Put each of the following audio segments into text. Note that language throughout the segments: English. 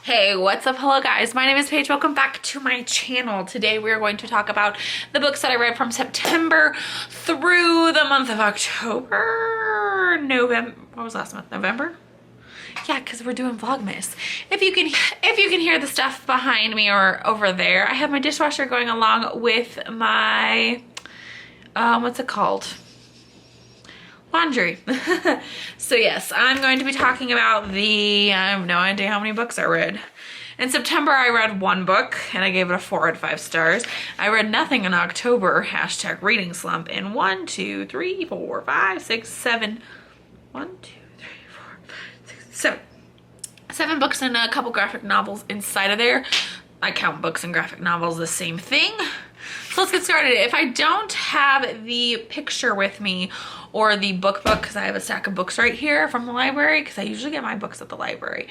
Hey, what's up? Hello guys, my name is Paige. Welcome back to my channel. Today we are going to talk about the books that I read from September through the month of October. What was last month? November? Yeah, because we're doing Vlogmas. If you can hear the stuff behind me or over there, I have my dishwasher going along with my what's it called? Laundry. So yes, I'm going to be talking about I have no idea how many books I read. In September, I read one book and I gave it a 4 out of 5 stars. I read nothing in October, hashtag reading slump, in 1, 2, 3, 4, 5, 6, 7. 1, 2, 3, 4, 5, 6, 7. 7 books and a couple graphic novels inside of there. I count books and graphic novels the same thing. So let's get started. If I don't have the picture with me or the book because I have a stack of books right here from the library, because I usually get my books at the library,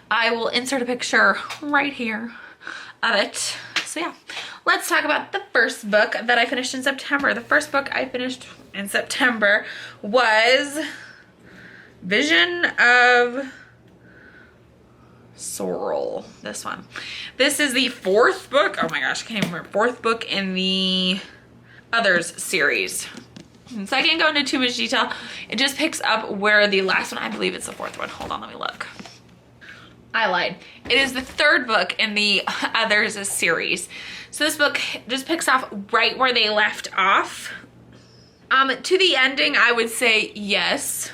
I will insert a picture right here of it. So yeah, let's talk about the first book that I finished in September. The first book I finished in September was Vision of Sorrel. This one. This is the 4th book. Oh my gosh, I can't even remember. 4th book in the Others series. So I can't go into too much detail. It just picks up where the last one, I believe it's the 4th one. Hold on, let me look. I lied. It is the 3rd book in the Others series. So this book just picks off right where they left off. To the ending, I would say yes.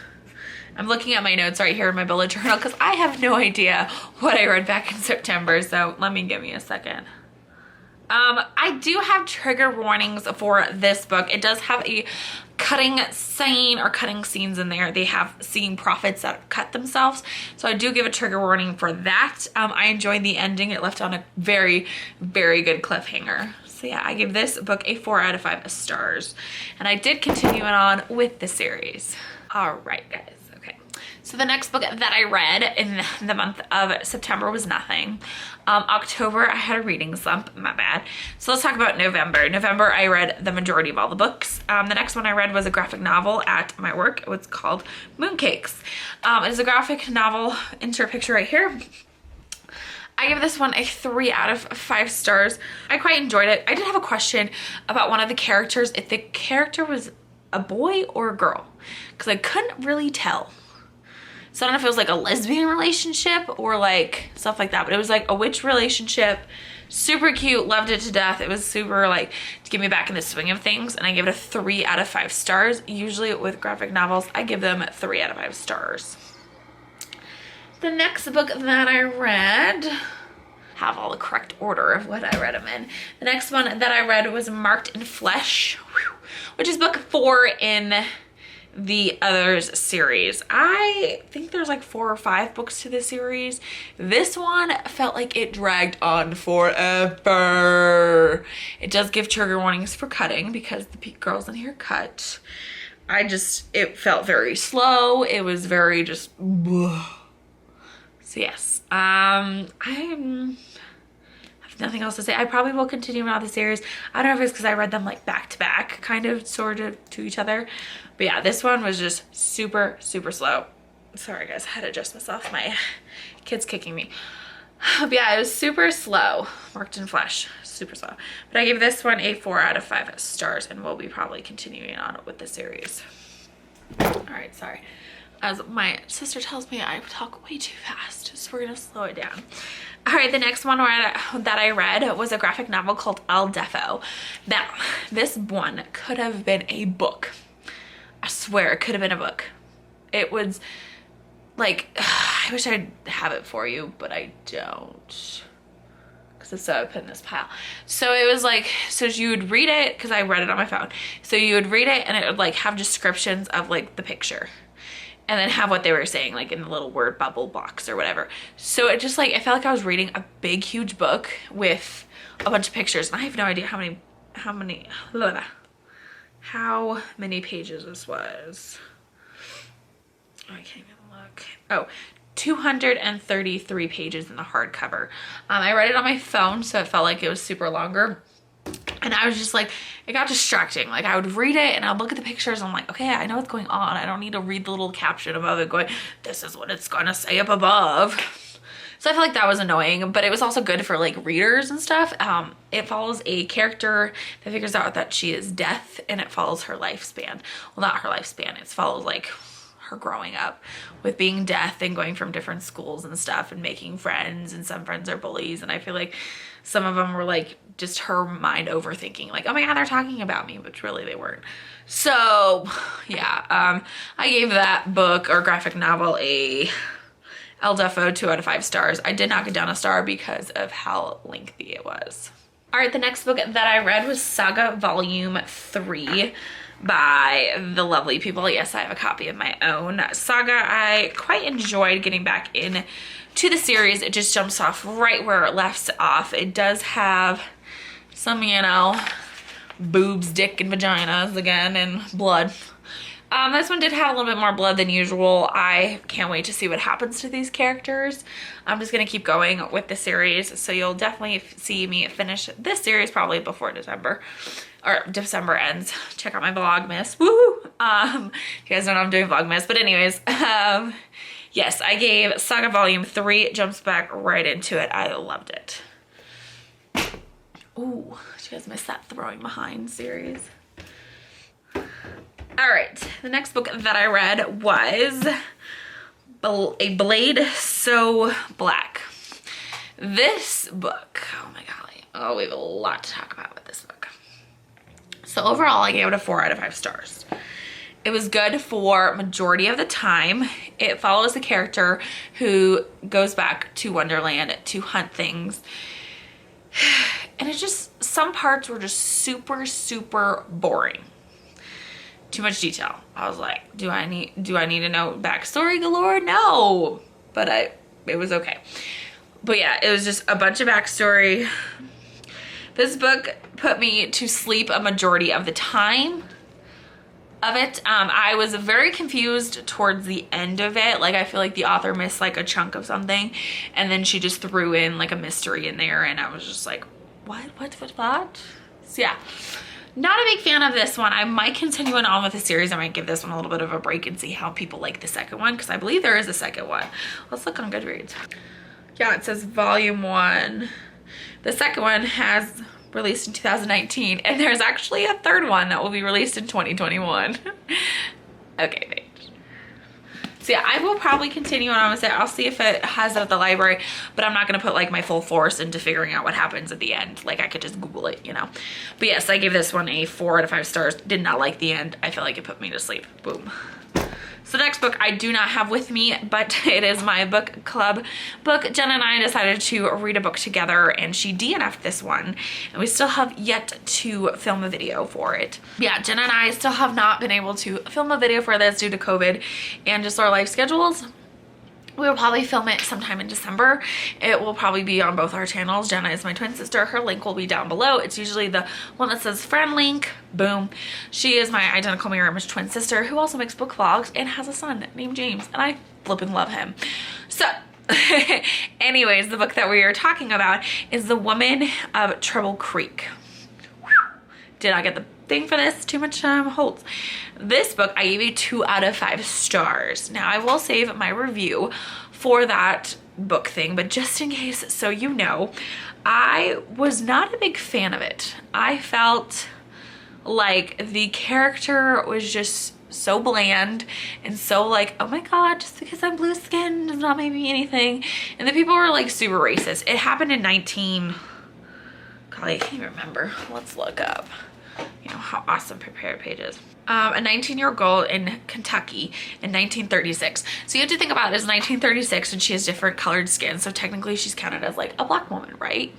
I'm looking at my notes right here in my bullet journal because I have no idea what I read back in September. So give me a second. I do have trigger warnings for this book. It does have a cutting scene or cutting scenes in there. They have seen prophets that cut themselves. So I do give a trigger warning for that. I enjoyed the ending. It left on a very, very good cliffhanger. So yeah, I give this book a 4 out of 5 stars. And I did continue it on with the series. All right, guys. So the next book that I read in the month of September was nothing. October, I had a reading slump, my bad. So let's talk about November. November, I read the majority of all the books. The next one I read was a graphic novel at my work. It was called Mooncakes. It is a graphic novel, insert picture right here. I give this one a 3 out of 5 stars. I quite enjoyed it. I did have a question about one of the characters, if the character was a boy or a girl, because I couldn't really tell. So I don't know if it was like a lesbian relationship or like stuff like that, but it was like a witch relationship. Super cute, loved it to death. It was super like to get me back in the swing of things, and I give it a 3 out of 5 stars. Usually with graphic novels, I give them 3 out of 5 stars. The next book that I read, have all the correct order of what I read them in. The next one that I read was Marked in Flesh, which is book 4 in the Others series. I think there's like 4 or 5 books to this series. This one felt like it dragged on forever. It does give trigger warnings for cutting because the girls in here cut. It felt very slow. It was very just, so yes. I have nothing else to say. I probably will continue on the series. I don't know if it's because I read them like back to back, kind of sort of to each other. But yeah, this one was just super, super slow. Sorry guys, I had to adjust myself. My kid's kicking me. But yeah, it was super slow. Marked in Flesh, super slow. But I gave this one a 4 out of 5 stars, and we'll be probably continuing on with the series. All right, sorry. As my sister tells me, I talk way too fast, so we're gonna slow it down. All right, the next one that I read was a graphic novel called El Defo. Now, this one could have been a book. I swear it could have been a book. It was like, I wish I'd have it for you, but I don't. Because it's so I put in this pile. So it was like, so you would read it, because I read it on my phone. So you would read it and it would like have descriptions of like the picture. And then have what they were saying like in the little word bubble box or whatever. So it just like, I felt like I was reading a big, huge book with a bunch of pictures. And I have no idea how many pages this was. Oh, I can't even look. Oh, 233 pages in the hardcover. I read it on my phone, so it felt like it was super longer. And I was just like, it got distracting. Like I would read it and I'd look at the pictures. And I'm like, okay, I know what's going on. I don't need to read the little caption above it going, this is what it's gonna say up above. So I feel like that was annoying, but it was also good for like readers and stuff. It follows a character that figures out that she is deaf, and it follows her lifespan. Well, not her lifespan. It follows like her growing up with being deaf and going from different schools and stuff and making friends, and some friends are bullies, and I feel like some of them were like just her mind overthinking, like, oh my god, they're talking about me, but really they weren't. So yeah, I gave that book or graphic novel a LDFO 2 out of 5 stars. I did knock it down a star because of how lengthy it was. All right, the next book that I read was Saga Volume 3 by the lovely people. Yes, I have a copy of my own. Saga, I quite enjoyed getting back in to the series. It just jumps off right where it left off. It does have some, you know, boobs, dick, and vaginas again, and blood. This one did have a little bit more blood than usual. I can't wait to see what happens to these characters. I'm just gonna keep going with the series, so you'll definitely see me finish this series probably before December, or December ends. Check out my Vlogmas, woo! You guys don't know I'm doing Vlogmas, but anyways, yes, I gave Saga Volume 3, it jumps back right into it. I loved it. Ooh, did you guys miss that Throwing Behind series? All right, the next book that I read was A Blade So Black. This book, oh my golly, oh, we have a lot to talk about with this book. So overall, I gave it a 4 out of 5 stars. It was good for majority of the time. It follows a character who goes back to Wonderland to hunt things. And it just, some parts were just super, super boring. Too much detail. I was like, do I need to know backstory galore? No, but it was okay. But yeah, it was just a bunch of backstory. This book put me to sleep a majority of the time of it. I was very confused towards the end of it. Like, I feel like the author missed like a chunk of something, and then she just threw in like a mystery in there, and I was just like, what? So yeah. Not a big fan of this one. I might continue on with the series. I might give this one a little bit of a break and see how people like the second one, because I believe there is a second one. Let's look on Goodreads. Yeah, it says Volume 1. The second one has released in 2019, and there's actually a third one that will be released in 2021. Okay, thanks. So yeah, I will probably continue on with it. I'll see if it has it at the library, but I'm not gonna put like my full force into figuring out what happens at the end. Like, I could just Google it, you know. But yes, I gave this one a 4 out of 5 stars. Did not like the end. I feel like it put me to sleep. Boom. So next book I do not have with me, but it is my book club book. Jen and I decided to read a book together, and she DNF'd this one, and we still have yet to film a video for it. Yeah, Jen and I still have not been able to film a video for this due to COVID and just our life schedules. We will probably film it sometime in December. It will probably be on both our channels. Jenna is my twin sister. Her link will be down below. It's usually the one that says friend link. Boom. She is my identical mirror image twin sister who also makes book vlogs and has a son named James, and I flippin' love him. So anyways, the book that we are talking about is The Woman of Trouble Creek. Did I get the thing for this? Too much holds. This book I gave a 2 out of 5 stars. Now I will save my review for that book thing, but just in case, so you know, I was not a big fan of it. I felt like the character was just so bland and so like, oh my god, just because I'm blue skinned does not make me anything. And the people were like super racist. It happened in God, I can't even remember. Let's look up. You know how awesome prepared pages. A 19-year-old girl in Kentucky in 1936. So you have to think about it as 1936, and she has different colored skin. So technically she's counted as like a black woman, right?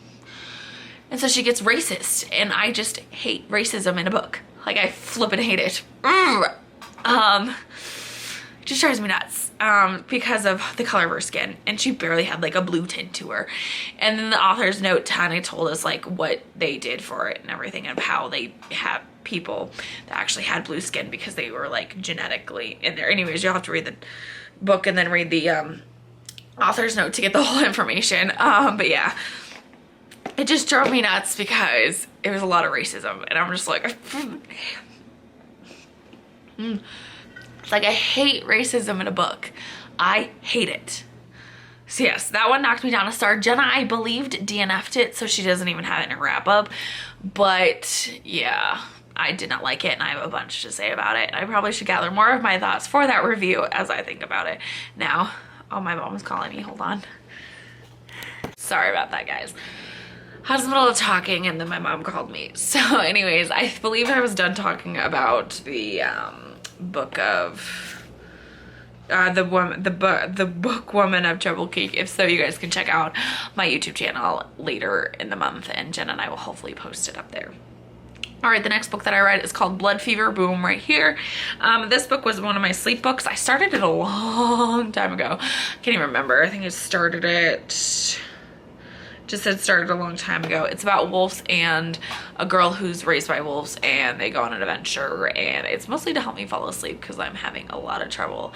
And so she gets racist, and I just hate racism in a book. Like, I flippin' hate it. It just drives me nuts because of the color of her skin, and she barely had like a blue tint to her. And then the author's note kind of told us like what they did for it and everything, and how they had people that actually had blue skin because they were like genetically in there. Anyways, you'll have to read the book and then read the author's note to get the whole information. But yeah, it just drove me nuts because it was a lot of racism, and I'm just like, It's like, I hate racism in a book. I hate it. So yes, that one knocked me down a star. Jenna, I believed, DNF'd it, so she doesn't even have it in her wrap up. But yeah, I did not like it, and I have a bunch to say about it. I probably should gather more of my thoughts for that review as I think about it now. Oh, my mom is calling me. Hold on. Sorry about that, guys. I was in the middle of talking, and then my mom called me. So anyways, I believe I was done talking about the book of... the book Woman of Trouble Creek. If so, you guys can check out my YouTube channel later in the month, and Jen and I will hopefully post it up there. All right, the next book that I read is called Blood Fever, boom, right here. This book was one of my sleep books. I started it a long time ago. I can't even remember. I think I started it... just said started a long time ago. It's about wolves and a girl who's raised by wolves, and they go on an adventure, and it's mostly to help me fall asleep because I'm having a lot of trouble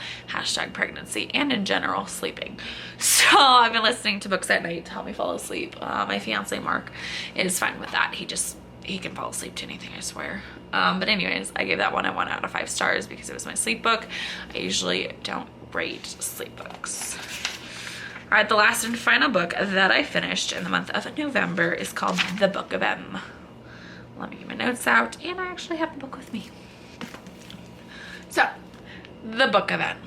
#pregnancy and in general sleeping. So I've been listening to books at night to help me fall asleep. My fiance Mark is fine with that. He can fall asleep to anything, I swear. But anyways, I gave that one a 1 out of 5 stars because it was my sleep book. I usually don't rate sleep books. All right, the last and final book that I finished in the month of November is called The Book of M. Let me get my notes out, and I actually have the book with me. So, The Book of M.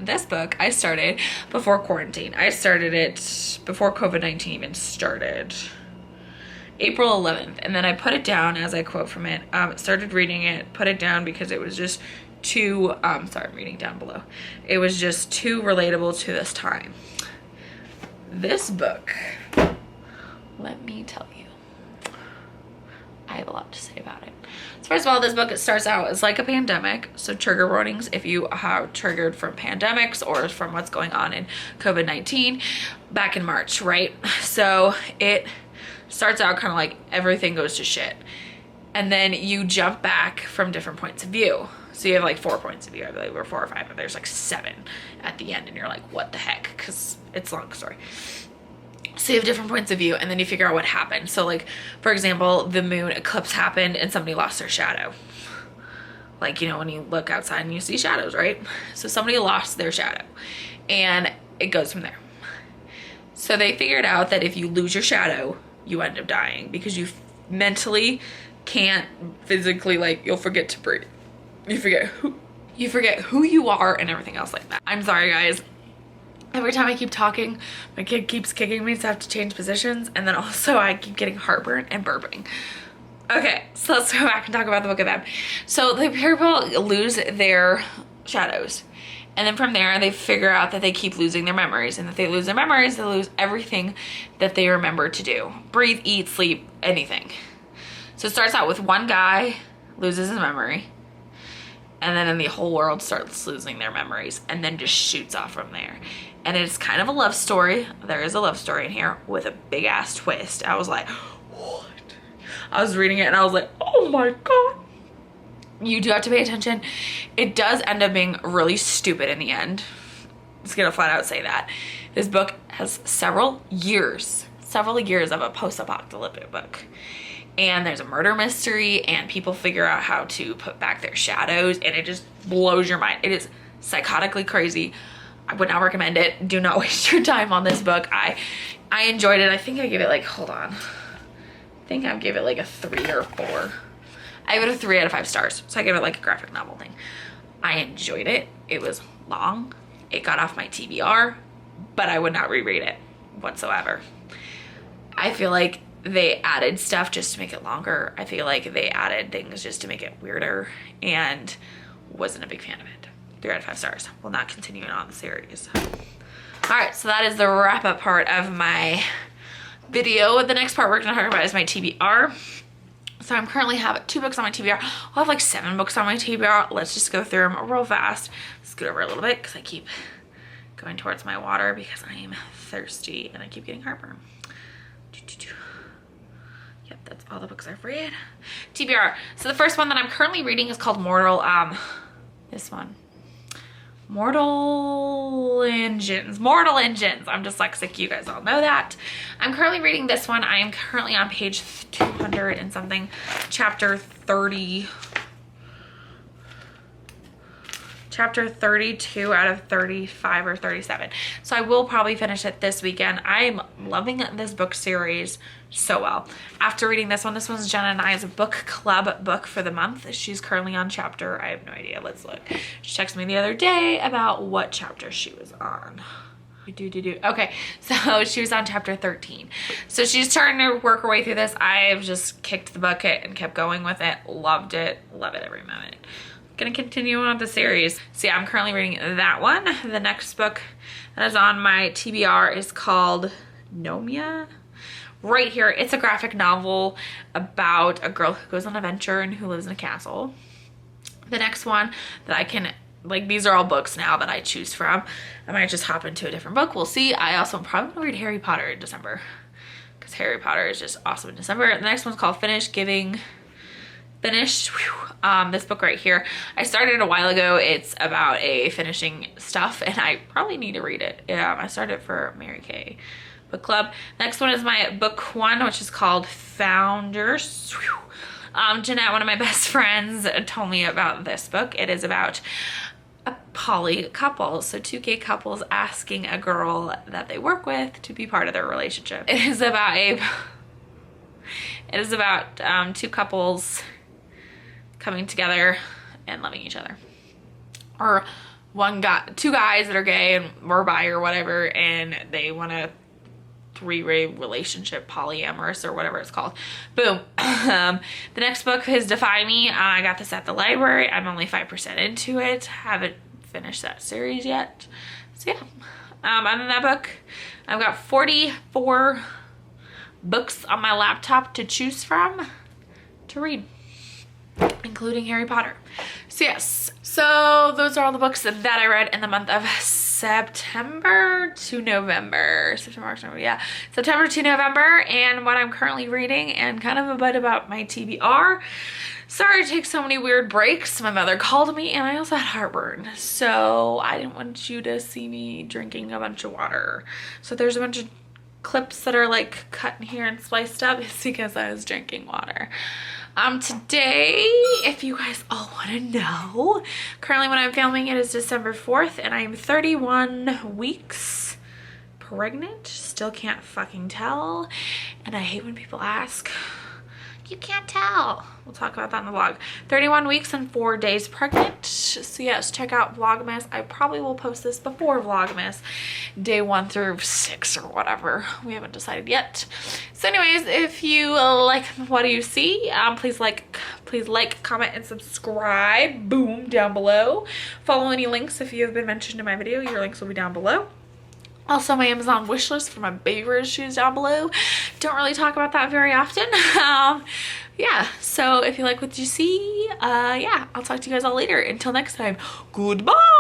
This book I started before quarantine. I started it before COVID-19 even started. April 11th, and then I put it down as I quote from it. Started reading it, put it down because it was just too, sorry, I'm reading down below. It was just too relatable to this time. This book, let me tell you, I have a lot to say about it. So first of all, this book, it starts out as like a pandemic. So trigger warnings if you are triggered from pandemics or from what's going on in COVID-19 back in March, right? So it starts out kind of like everything goes to shit. And then you jump back from different points of view. So you have like 4 points of view, I believe, or 4 or 5, but there's like 7 at the end, and you're like, what the heck? Because it's a long story. So you have different points of view, and then you figure out what happened. So like, for example, the moon eclipse happened and somebody lost their shadow. Like, you know, when you look outside and you see shadows, right? So somebody lost their shadow, and it goes from there. So they figured out that if you lose your shadow, you end up dying because you mentally can't physically, like, you'll forget to breathe. You forget who you are and everything else like that. I'm sorry, guys. Every time I keep talking, my kid keeps kicking me, so I have to change positions. And then also I keep getting heartburn and burping. Okay, so let's go back and talk about the Book of M. So the people lose their shadows. And then from there, they figure out that they keep losing their memories. And if they lose their memories, they lose everything that they remember to do. Breathe, eat, sleep, anything. So it starts out with one guy loses his memory. And then the whole world starts losing their memories, and then just shoots off from there. And it's kind of a love story. There is a love story in here with a big ass twist. I was like, what? I was reading it and I was like, oh my God. You do have to pay attention. It does end up being really stupid in the end. I'm just gonna flat out say that. This book has several years of a post-apocalyptic book. And there's a murder mystery, and people figure out how to put back their shadows, and it just blows your mind. It is psychotically crazy. I would not recommend it. Do not waste your time on this book. I enjoyed it. I think I gave it like, hold on. I think I gave it like a 3 or 4. I gave it a 3 out of 5 stars. So I gave it like a graphic novel thing. I enjoyed it. It was long. It got off my TBR, but I would not reread it whatsoever. I feel like they added stuff just to make it longer. I feel like they added things just to make it weirder, and wasn't a big fan of it. 3 out of 5 stars. Will not continue on the series. All right, so that is the wrap up part of my video. The next part we're gonna talk about is my TBR. So I'm currently have 2 books on my TBR. I'll have like 7 books on my TBR. Let's just go through them real fast. Scoot over a little bit because I keep going towards my water because I am thirsty and I keep getting heartburn. Yep, that's all the books I've read. TBR. So the first one that I'm currently reading is called Mortal, this one. Mortal Engines. I'm dyslexic, you guys all know that. I'm currently reading this one. I am currently on page 200 and something, chapter 30. chapter 32 out of 35 or 37. So I will probably finish it this weekend. I'm loving this book series so well. After reading this one's Jenna and I's book club book for the month. She's currently on chapter, I have no idea, let's look. She texted me the other day about what chapter she was on. Okay, so she was on chapter 13. So she's starting to work her way through this. I've just kicked the bucket and kept going with it. Loved it. Love it every moment. Gonna continue on with the series. So yeah, I'm currently reading that one. The next book that is on my TBR is called Nomia. Right here, it's a graphic novel about a girl who goes on a venture and who lives in a castle. The next one that I can, like, these are all books now that I choose from. I might just hop into a different book. We'll see. I also am probably gonna read Harry Potter in December because Harry Potter is just awesome in December. The next one's called Finished. This book right here, I started a while ago. It's about a finishing stuff and I probably need to read it. I started for Mary Kay book club. Next one is my book one, which is called Founders. Jeanette, one of my best friends, told me about this book. It is about a poly couple, so two gay couples asking a girl that they work with to be part of their relationship. It is about two couples coming together and loving each other, or two guys that are gay and or bi or whatever, and they want a three-way relationship, polyamorous or whatever it's called. Boom. The next book is Defy Me. I got this at the library. I'm only 5% into it. Haven't finished that series yet. So yeah. Other than that book, I've got 44 books on my laptop to choose from to read, including Harry Potter. So yes, so those are all the books that I read in the month of September to November. September to November, and what I'm currently reading, and kind of a bit about my TBR. Sorry to take so many weird breaks. My mother called me and I also had heartburn, so I didn't want you to see me drinking a bunch of water. So there's a bunch of clips that are like cut in here and spliced up. It's because I was drinking water. Today, if you guys all want to know, currently when I'm filming it is December 4th and I'm 31 weeks pregnant. Still can't fucking tell, and I hate when people ask. You can't tell. We'll talk about that in the vlog. 31 weeks and 4 days pregnant. So yes, check out Vlogmas. I probably will post this before Vlogmas, day 1 through 6 or whatever. We haven't decided yet. So anyways, if you like what you see, please like, comment, and subscribe. Boom, down below. Follow any links if you have been mentioned in my video. Your links will be down below. Also, my Amazon wish list for my baby shoes down below. Don't really talk about that very often. Yeah, so if you like what you see, yeah, I'll talk to you guys all later. Until next time, goodbye.